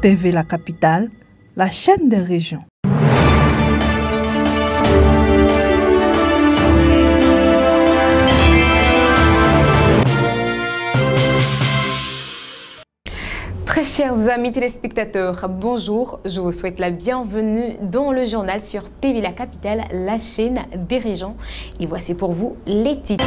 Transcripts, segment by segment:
TV La Capitale, la chaîne des régions. Très chers amis téléspectateurs, bonjour, je vous souhaite la bienvenue dans le journal sur TV La Capitale, la chaîne des régions. Et voici pour vous les titres.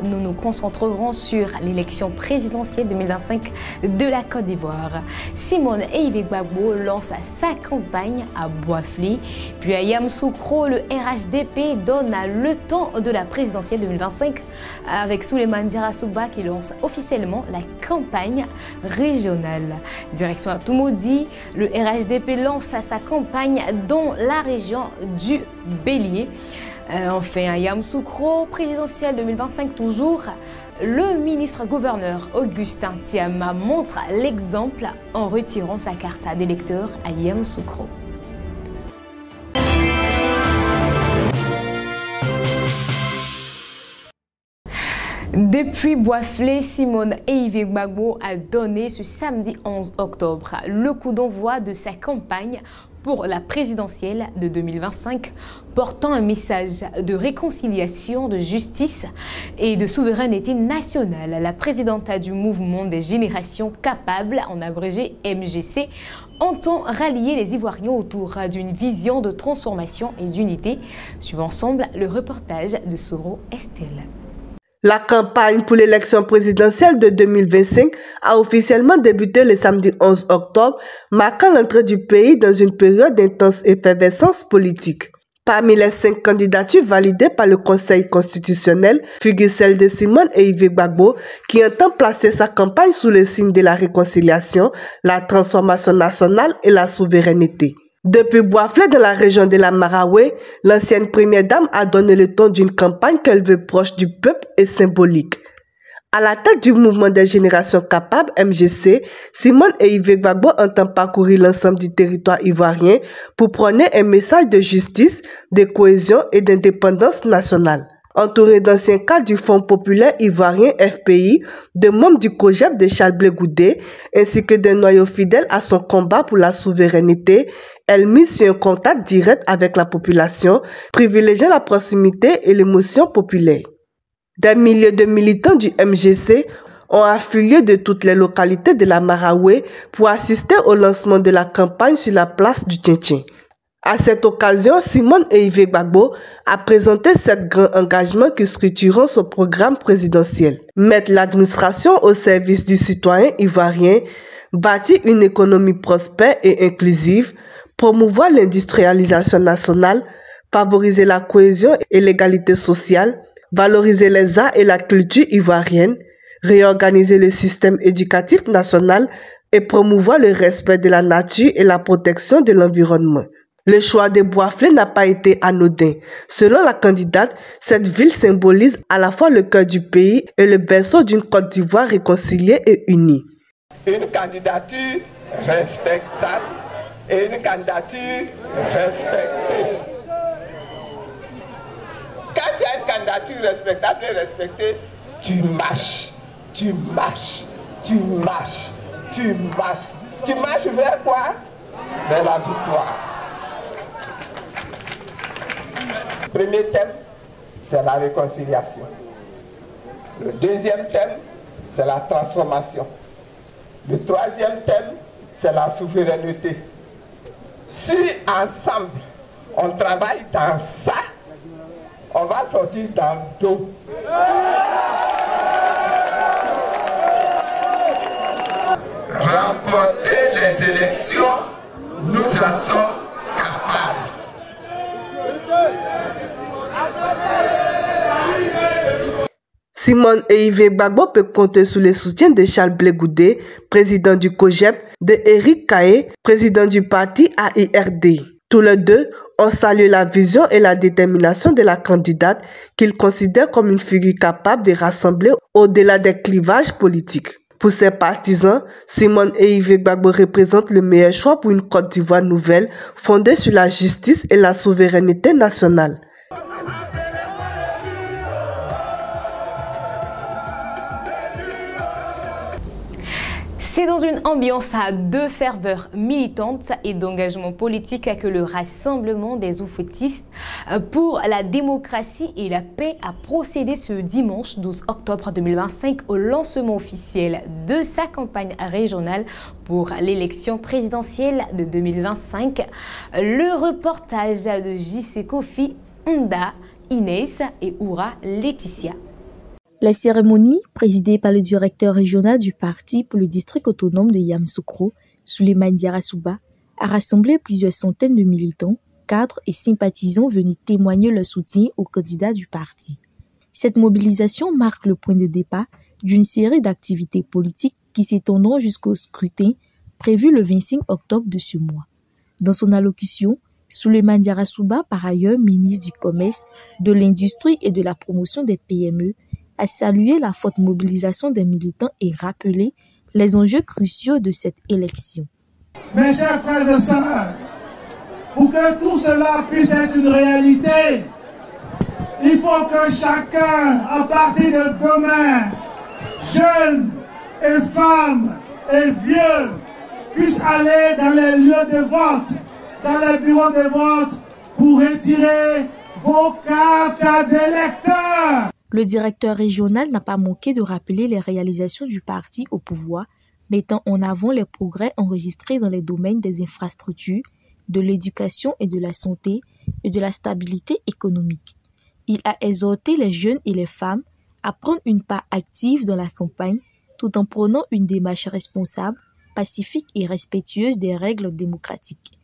Nous nous concentrerons sur l'élection présidentielle 2025 de la Côte d'Ivoire. Simone Ehifé Gbagbo lance sa campagne à Boisflé. Puis à Yamoussoukro, le RHDP donne le temps de la présidentielle 2025 avec Souleymane Dirasouba qui lance officiellement la campagne régionale. Direction à Toumoudi, le RHDP lance sa campagne dans la région du Bélier. Enfin, à Yamoussoukro, présidentielle 2025 toujours, le ministre-gouverneur Augustin Tiama montre l'exemple en retirant sa carte d'électeur à Yamoussoukro. Depuis Boisflé, Simone Ehifé Gbagbo a donné ce samedi 11 octobre le coup d'envoi de sa campagne pour la présidentielle de 2025, portant un message de réconciliation, de justice et de souveraineté nationale. La présidente du mouvement des générations capables, en abrégé MGC, entend rallier les Ivoiriens autour d'une vision de transformation et d'unité. Suivons ensemble le reportage de Soro Estelle. La campagne pour l'élection présidentielle de 2025 a officiellement débuté le samedi 11 octobre, marquant l'entrée du pays dans une période d'intense effervescence politique. Parmi les 5 candidatures validées par le Conseil constitutionnel figure celle de Simone Ehifé Gbagbo qui entend placer sa campagne sous le signe de la réconciliation, la transformation nationale et la souveraineté. Depuis Boisflé dans la région de la Maraoué, l'ancienne première dame a donné le ton d'une campagne qu'elle veut proche du peuple et symbolique. À la tête du mouvement des générations capables, MGC, Simone Ehifé Gbagbo entend parcourir l'ensemble du territoire ivoirien pour prôner un message de justice, de cohésion et d'indépendance nationale. Entourée d'anciens cadres du Fonds populaire ivoirien FPI, de membres du COJEP de Charles Blé Goudé, ainsi que des noyaux fidèles à son combat pour la souveraineté, elle mise sur un contact direct avec la population, privilégiant la proximité et l'émotion populaire. Des milliers de militants du MGC ont affilié de toutes les localités de la Maraoué pour assister au lancement de la campagne sur la place du Tchintchin. À cette occasion, Simone Ehifé Gbagbo a présenté 7 grands engagements qui structureront son programme présidentiel. Mettre l'administration au service du citoyen ivoirien, bâtir une économie prospère et inclusive, promouvoir l'industrialisation nationale, favoriser la cohésion et l'égalité sociale, valoriser les arts et la culture ivoirienne, réorganiser le système éducatif national et promouvoir le respect de la nature et la protection de l'environnement. Le choix de Boisflé n'a pas été anodin. Selon la candidate, cette ville symbolise à la fois le cœur du pays et le berceau d'une Côte d'Ivoire réconciliée et unie. Une candidature respectable et une candidature respectée. Quand tu as une candidature respectable et respectée, tu marches, tu marches, tu marches, tu marches. Tu marches vers quoi? Vers la victoire. Premier thème, c'est la réconciliation. Le deuxième thème, c'est la transformation. Le troisième thème, c'est la souveraineté. Si ensemble, on travaille dans ça, on va sortir dans d'eau. Remporter les élections, nous en sommes capables. Simone Ehifé Gbagbo peut compter sur le soutien de Charles Blé Goudé, président du COJEP, de Eric Kaé, président du parti AIRD. Tous les deux ont salué la vision et la détermination de la candidate qu'ils considèrent comme une figure capable de rassembler au-delà des clivages politiques. Pour ses partisans, Simone Ehifé Gbagbo représente le meilleur choix pour une Côte d'Ivoire nouvelle fondée sur la justice et la souveraineté nationale. C'est dans une ambiance de ferveur militante et d'engagement politique que le Rassemblement des oufouettistes pour la démocratie et la paix a procédé ce dimanche 12 octobre 2025 au lancement officiel de sa campagne régionale pour l'élection présidentielle de 2025. Le reportage de JC Kofi, Nda, Inès et Oura Laetitia. La cérémonie, présidée par le directeur régional du parti pour le district autonome de Yamoussoukro, Souleymane Diarra-Souba, a rassemblé plusieurs centaines de militants, cadres et sympathisants venus témoigner leur soutien aux candidats du parti. Cette mobilisation marque le point de départ d'une série d'activités politiques qui s'étendront jusqu'au scrutin prévu le 25 octobre de ce mois. Dans son allocution, Souleymane Diarra-Souba, par ailleurs ministre du Commerce, de l'Industrie et de la Promotion des PME, a salué la forte mobilisation des militants et rappelé les enjeux cruciaux de cette élection. Mes chers frères et sœurs, pour que tout cela puisse être une réalité, il faut que chacun, à partir de demain, jeunes et femmes et vieux, puissent aller dans les lieux de vote, dans les bureaux de vote, pour retirer vos cartes d'électeurs. Le directeur régional n'a pas manqué de rappeler les réalisations du parti au pouvoir, mettant en avant les progrès enregistrés dans les domaines des infrastructures, de l'éducation et de la santé et de la stabilité économique. Il a exhorté les jeunes et les femmes à prendre une part active dans la campagne tout en prônant une démarche responsable, pacifique et respectueuse des règles démocratiques.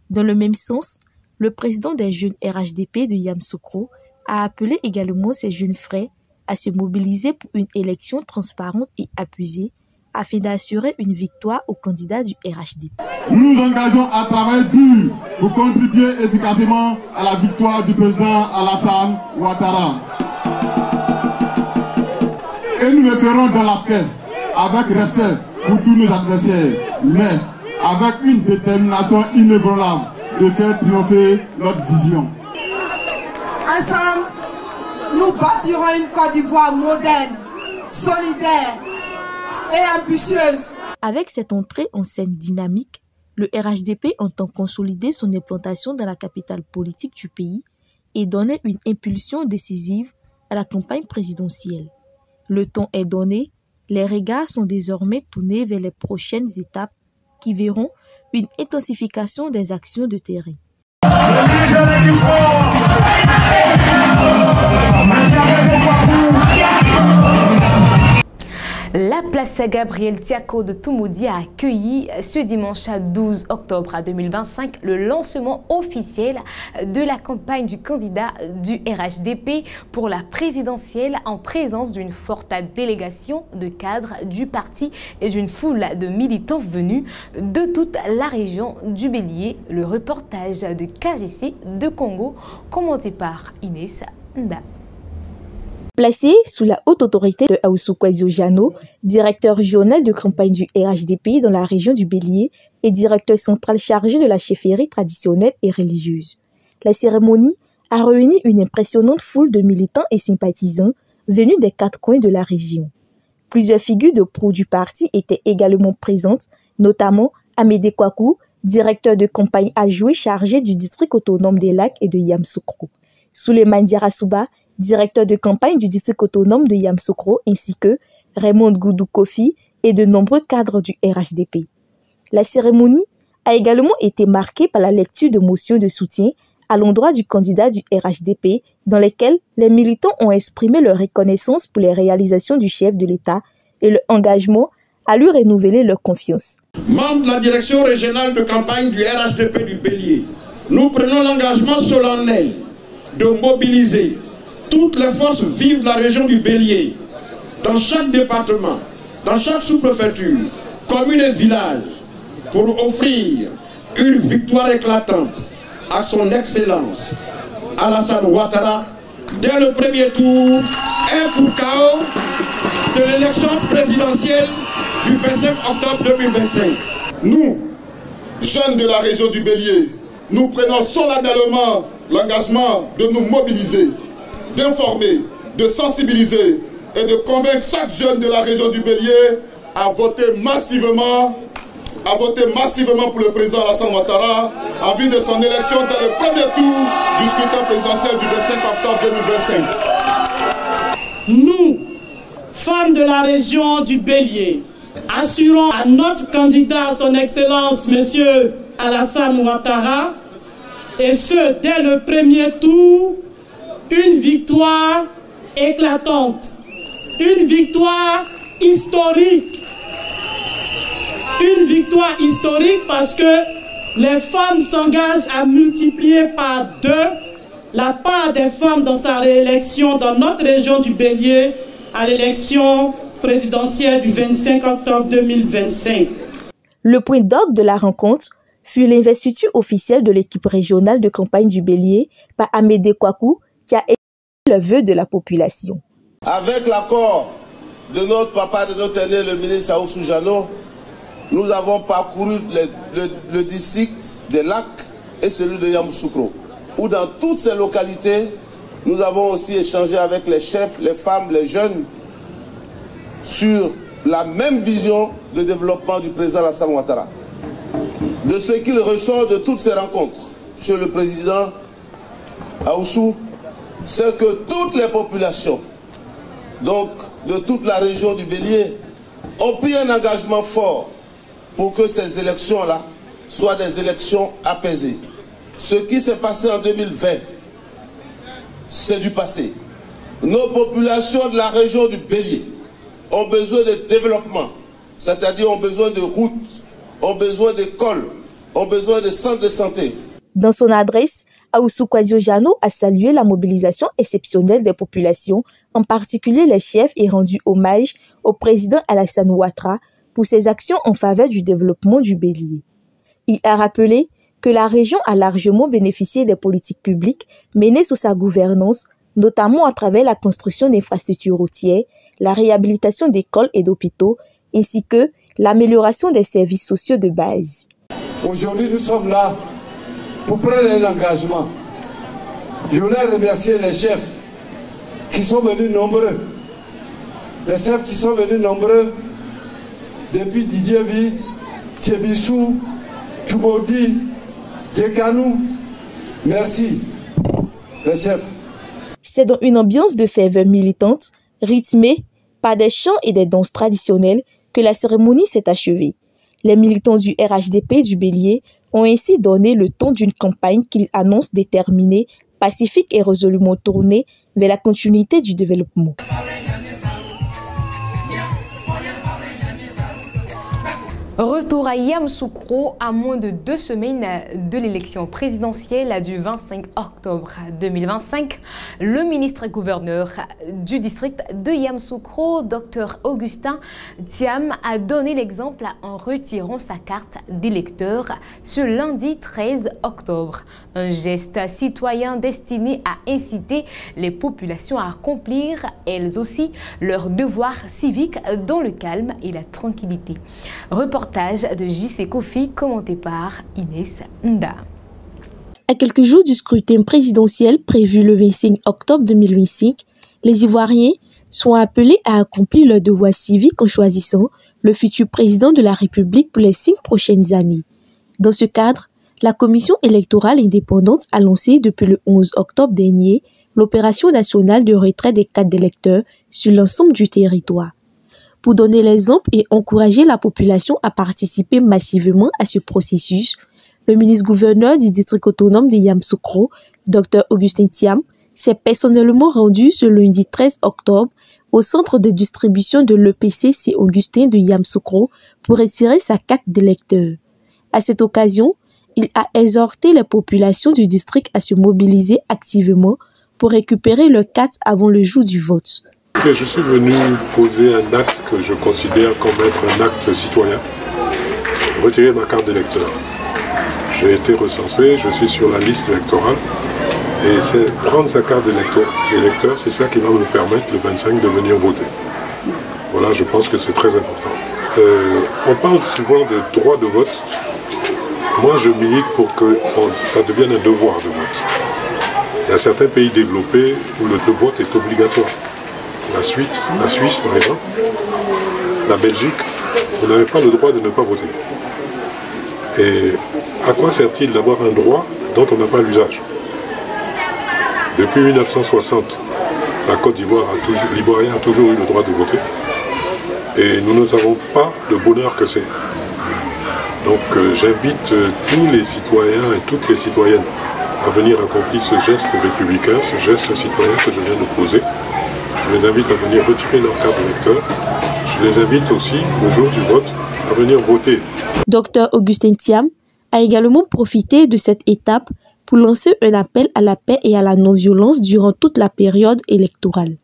Dans le même sens, le président des jeunes RHDP de Yamoussoukro a appelé également ses jeunes frères à se mobiliser pour une élection transparente et apaisée afin d'assurer une victoire aux candidats du RHDP. Nous nous engageons à travailler dur pour contribuer efficacement à la victoire du président Alassane Ouattara. Et nous le ferons dans la paix, avec respect pour tous nos adversaires, mais avec une détermination inébranlable de faire triompher notre vision. Ensemble, nous bâtirons une Côte d'Ivoire moderne, solidaire et ambitieuse. Avec cette entrée en scène dynamique, le RHDP entend consolider son implantation dans la capitale politique du pays et donner une impulsion décisive à la campagne présidentielle. Le temps est donné, les regards sont désormais tournés vers les prochaines étapes qui verront une intensification des actions de terrain. La place Gabriel Tiako de Toumoudi a accueilli ce dimanche 12 octobre 2025 le lancement officiel de la campagne du candidat du RHDP pour la présidentielle en présence d'une forte délégation de cadres du parti et d'une foule de militants venus de toute la région du Bélier. Le reportage de KGC de Congo commenté par Inès Nda. Placé sous la haute autorité de Aoussou Kwazio-Jano, directeur régional de campagne du RHDP dans la région du Bélier et directeur central chargé de la chefferie traditionnelle et religieuse. La cérémonie a réuni une impressionnante foule de militants et sympathisants venus des quatre coins de la région. Plusieurs figures de proue du parti étaient également présentes, notamment Amédée Kwaku, directeur de campagne adjoint chargé du district autonome des Lacs et de Yamoussoukro. Souleymane Diarra-Souba, directeur de campagne du district autonome de Yamoussoukro, ainsi que Raymond Goudou Kofi et de nombreux cadres du RHDP. La cérémonie a également été marquée par la lecture de motions de soutien à l'endroit du candidat du RHDP, dans lesquelles les militants ont exprimé leur reconnaissance pour les réalisations du chef de l'État et leur engagement à lui renouveler leur confiance. Membres de la direction régionale de campagne du RHDP du Bélier, nous prenons l'engagement solennel de mobiliser toutes les forces vives de la région du Bélier, dans chaque département, dans chaque sous-préfecture, commune et village, pour offrir une victoire éclatante à son Excellence Alassane Ouattara dès le premier tour et pour KO de l'élection présidentielle du 25 octobre 2025. Nous, jeunes de la région du Bélier, nous prenons solennellement l'engagement de nous mobiliser, d'informer, de sensibiliser et de convaincre chaque jeune de la région du Bélier à voter massivement pour le président Alassane Ouattara en vue de son élection dans le premier tour du scrutin présidentiel du 25 octobre 2025. Nous, femmes de la région du Bélier, assurons à notre candidat, son Excellence, M. Alassane Ouattara, et ce, dès le premier tour, une victoire éclatante, une victoire historique. Une victoire historique parce que les femmes s'engagent à multiplier par 2 la part des femmes dans sa réélection dans notre région du Bélier à l'élection présidentielle du 25 octobre 2025. Le point d'orgue de la rencontre fut l'investiture officielle de l'équipe régionale de campagne du Bélier par Amédée Kouakou qui a été le vœu de la population. Avec l'accord de notre papa, de notre aîné, le ministre Ahoussou Jano, nous avons parcouru le district des Lacs et celui de Yamoussoukro, où dans toutes ces localités, nous avons aussi échangé avec les chefs, les femmes, les jeunes, sur la même vision de développement du président Alassane Ouattara. De ce qu'il ressort de toutes ces rencontres, Monsieur le Président Ahoussou, c'est que toutes les populations, donc de toute la région du Bélier, ont pris un engagement fort pour que ces élections-là soient des élections apaisées. Ce qui s'est passé en 2020, c'est du passé. Nos populations de la région du Bélier ont besoin de développement, c'est-à-dire ont besoin de routes, ont besoin d'écoles, ont besoin de centres de santé. Dans son adresse, Ahoussou Kouadio Jano a salué la mobilisation exceptionnelle des populations, en particulier les chefs, et rendu hommage au président Alassane Ouattara pour ses actions en faveur du développement du Bélier. Il a rappelé que la région a largement bénéficié des politiques publiques menées sous sa gouvernance, notamment à travers la construction d'infrastructures routières, la réhabilitation d'écoles et d'hôpitaux, ainsi que l'amélioration des services sociaux de base. Aujourd'hui, nous sommes là pour prendre un engagement. Je voulais remercier les chefs qui sont venus nombreux. Les chefs qui sont venus nombreux depuis Didier Vi, Thiebissou, Toumoudi, Djekanou. Merci, les chefs. C'est dans une ambiance de ferveur militante, rythmée par des chants et des danses traditionnelles, que la cérémonie s'est achevée. Les militants du RHDP du Bélier ont ainsi donné le ton d'une campagne qu'ils annoncent déterminée, pacifique et résolument tournée vers la continuité du développement. Retour à Yamoussoukro à moins de 2 semaines de l'élection présidentielle du 25 octobre 2025. Le ministre-gouverneur du district de Yamoussoukro, Dr Augustin Thiam, a donné l'exemple en retirant sa carte d'électeur ce lundi 13 octobre. Un geste citoyen destiné à inciter les populations à accomplir elles aussi leurs devoirs civiques dans le calme et la tranquillité. Reportage de JC Kofi, commenté par Inès Nda. À quelques jours du scrutin présidentiel prévu le 25 octobre 2025, les Ivoiriens sont appelés à accomplir leurs devoirs civiques en choisissant le futur président de la République pour les 5 prochaines années. Dans ce cadre, la Commission électorale indépendante a lancé depuis le 11 octobre dernier l'opération nationale de retrait des cartes d'électeurs sur l'ensemble du territoire. Pour donner l'exemple et encourager la population à participer massivement à ce processus, le ministre-gouverneur du district autonome de Yamoussoukro, Dr Augustin Thiam, s'est personnellement rendu ce lundi 13 octobre au centre de distribution de l'EPC C. Augustin de Yamoussoukro pour retirer sa carte d'électeur. À cette occasion, il a exhorté les populations du district à se mobiliser activement pour récupérer leur carte avant le jour du vote. Je suis venu poser un acte que je considère comme être un acte citoyen, retirer ma carte d'électeur. J'ai été recensé, je suis sur la liste électorale et c'est prendre sa carte d'électeur, c'est ça qui va me permettre le 25 de venir voter. Voilà, je pense que c'est très important. On parle souvent des droits de vote. Moi, je milite pour que ça devienne un devoir de vote. Il y a certains pays développés où le vote est obligatoire. La Suisse, par exemple, la Belgique, vous n'avez pas le droit de ne pas voter. Et à quoi sert-il d'avoir un droit dont on n'a pas l'usage? Depuis 1960, la Côte d'Ivoire l'Ivoirien a toujours eu le droit de voter. Et nous ne savons pas le bonheur que c'est. Donc j'invite tous les citoyens et toutes les citoyennes à venir accomplir ce geste républicain, ce geste citoyen que je viens de poser. Je les invite à venir retirer leur carte d'électeur. Je les invite aussi, le jour du vote, à venir voter. Dr Augustin Thiam a également profité de cette étape pour lancer un appel à la paix et à la non-violence durant toute la période électorale.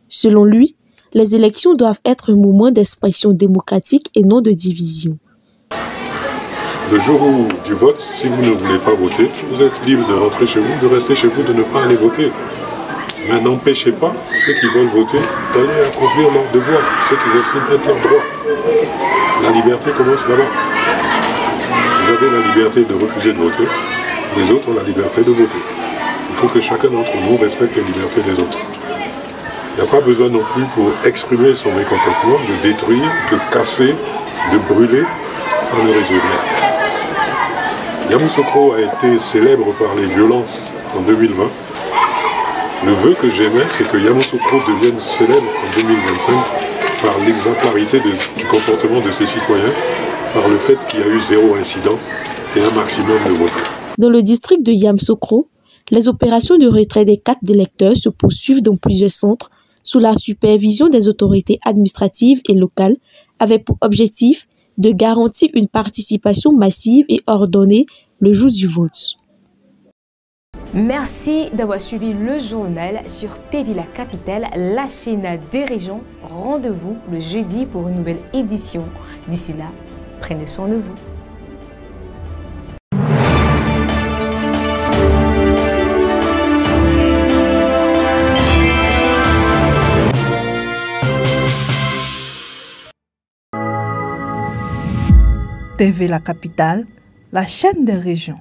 Selon lui, les élections doivent être un moment d'expression démocratique et non de division. Le jour du vote, si vous ne voulez pas voter, vous êtes libre de rentrer chez vous, de rester chez vous, de ne pas aller voter. Mais n'empêchez pas ceux qui veulent voter d'aller accomplir leur devoir, ceux qui estiment être leur droit. La liberté commence là-bas. Vous avez la liberté de refuser de voter, les autres ont la liberté de voter. Il faut que chacun d'entre nous respecte les libertés des autres. Il n'y a pas besoin non plus pour exprimer son mécontentement de détruire, de casser, de brûler, ça ne résout rien. Yamoussoukro a été célèbre par les violences en 2020. Le vœu que j'aimais, c'est que Yamoussoukro devienne célèbre en 2025 par l'exemplarité du comportement de ses citoyens, par le fait qu'il y a eu 0 incident et un maximum de votants. Dans le district de Yamoussoukro, les opérations de retrait des cartes d'électeurs se poursuivent dans plusieurs centres sous la supervision des autorités administratives et locales, avec pour objectif de garantir une participation massive et ordonnée le jour du vote. Merci d'avoir suivi le journal sur TV La Capitale, la chaîne des régions. Rendez-vous le jeudi pour une nouvelle édition. D'ici là, prenez soin de vous. TV La Capitale, la chaîne des régions.